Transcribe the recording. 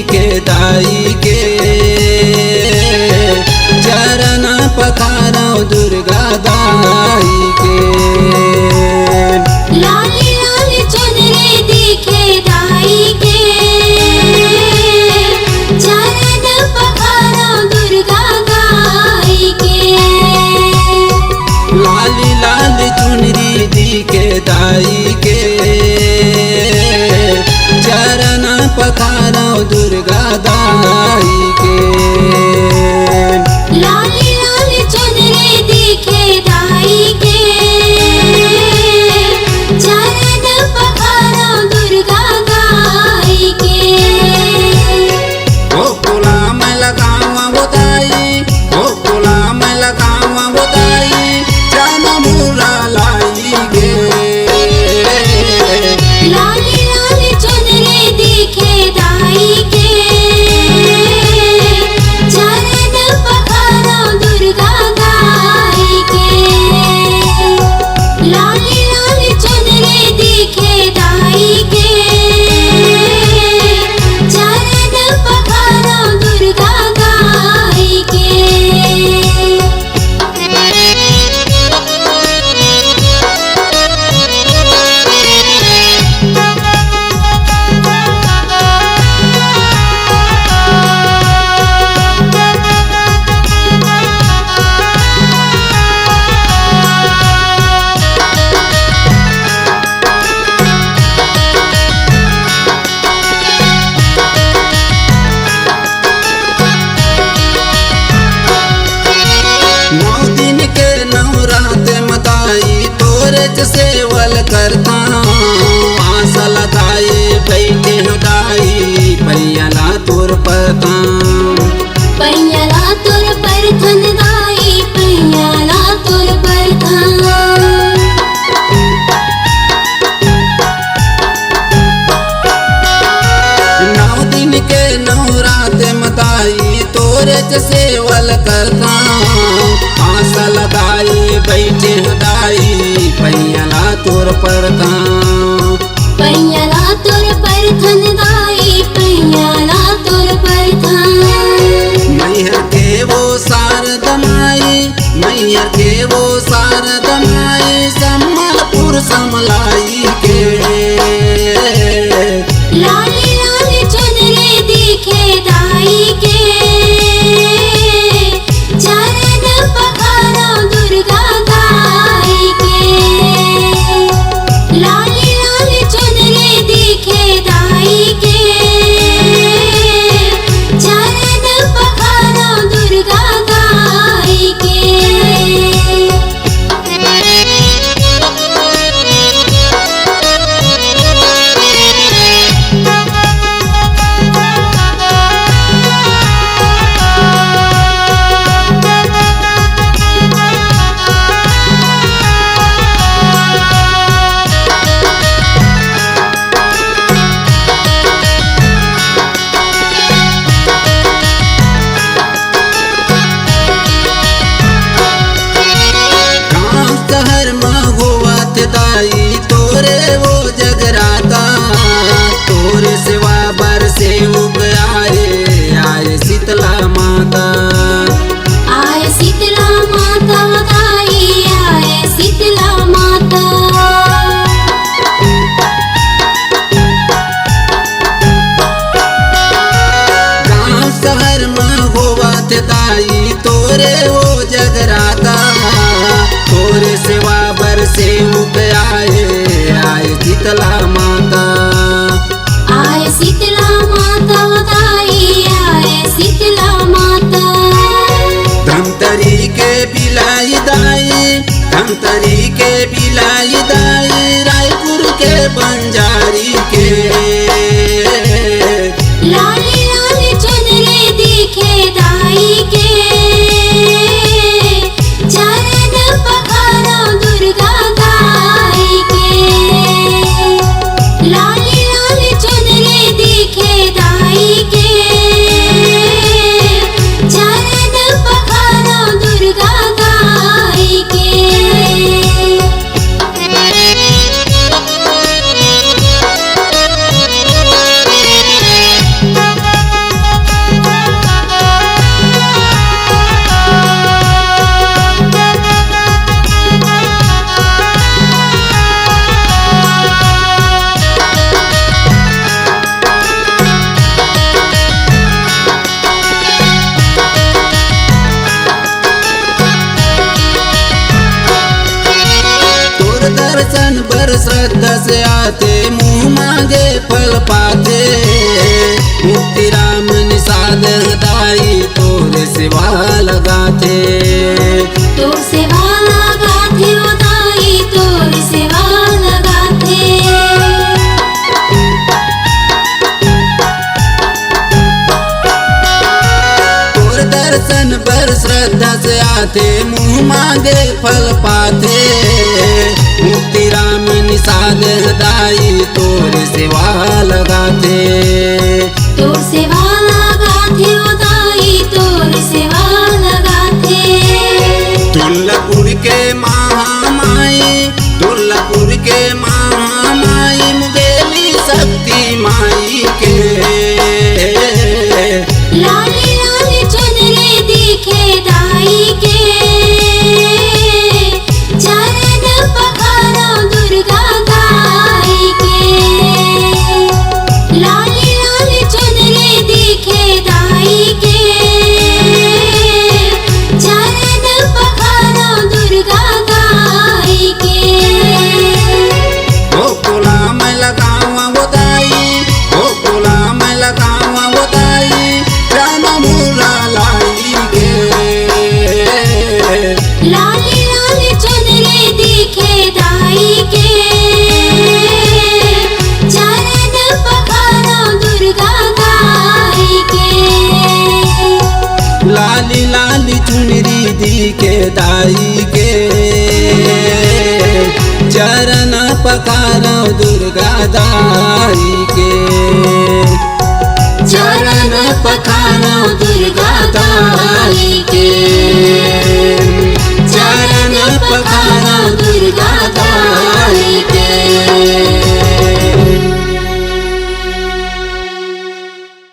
दिखे दाई के चरण पखारो दुर्गा दाई के। लाली लाली चुनरी दिखे दाई के चरण पखारो दुर्गा दाई के। लाली लाली चुनरी दिखे दाई के चरण पखारो दुर्गा दाई के। लाली लाली चुनरी दिखे दाई के चरण पखारो दुर्गा दाई के। गोकुला में लगावा बुदाई, गोकुला में लगावा बुदाई जान मुरा लाई गे। लाली लाली चुनरी दिखे दाई के चरण पखारो दुर्गा दाई के। लाली लाली चुनरी दिखे दाई के चरण पखारो दुर्गा दाई के। नौ दिन के नवरात मताई तोरे सेवल करता आशा लगाए बैठे दाई पैयाला तोर पता। पैयाला तोर परथन दाई पैयाला तोर परथन। नौ दिन के नवरात मताई तोरे सेवल करता आशा लगाए बैठे दाई पैयाला तोर पड़ता। पैयाला तोर परथन दाई पैयाला तोर परथन। मैहर के वो शारद माई, मैहर के वो शारद माई सम्मापुर समलाई के। लाली लाली चुनरी दिखे दाई के चरण पखारो दुर्गा दाई के। लाली लाली चुनरी दिखे दाई के चरण पखारो दुर्गा दाई के। गाँव शहर में होवत दाई तोरे वो जगराता तोरे सेवा बर से उग आए शीतला माता। आए शीतला माता दाई आए शीतला माता। गाँव शहर में होवत दाई तोरे वो जगराता तोरे सेवा बर से उग आए शीतला माता। आए शीतला माता दाई आए शीतला माता। धमतरी के बिलाई दाई, धमतरी के बिलाई दाई रायपुर के बंजारी के। लाली लाली चुनरी दिखे दाई के चरण पखारो दुर्गा दाई के। लाली लाली चुनरी दिखे दाई के चरण पखारो दुर्गा दाई के। श्रद्धा से आते मुँह मांगे फल पाते। मुक्ति राम निषाद हृदय तोर सेवा लगाते। तोर सेवा लगाथे उदाई तोर सेवा लगाथे। तोर दर्शन पर श्रद्धा से आते मुँह मांगे फल पाते। मुक्ति राम निषाद हृदय तोर सेवा लगाते। तोर सेवा लगाथे उदाई तोर सेवा लगाथे। दुर्लभपुर के महामाई दुर्लभपुर के महामाई मुगेली शक्ति माई के। लाली लाली चुनरी दिखे दाई के। चरण पखारो दुर्गा दाई के। लाली लाली चुनरी दिखे दाई के। चरण पखारो दुर्गा दाई के। गोकुला में लगावा बोदाई गोकुला में लगावा बोदाई राम मुरा लाई के। लाली लाली चुनरी दिखे दाई के। चरण पखारो दुर्गा दाई के। लाली लाली चुनरी दिखे दाई के। चरण पखारो दुर्गा दाई के। चरण पखारो दुर्गा दाई के।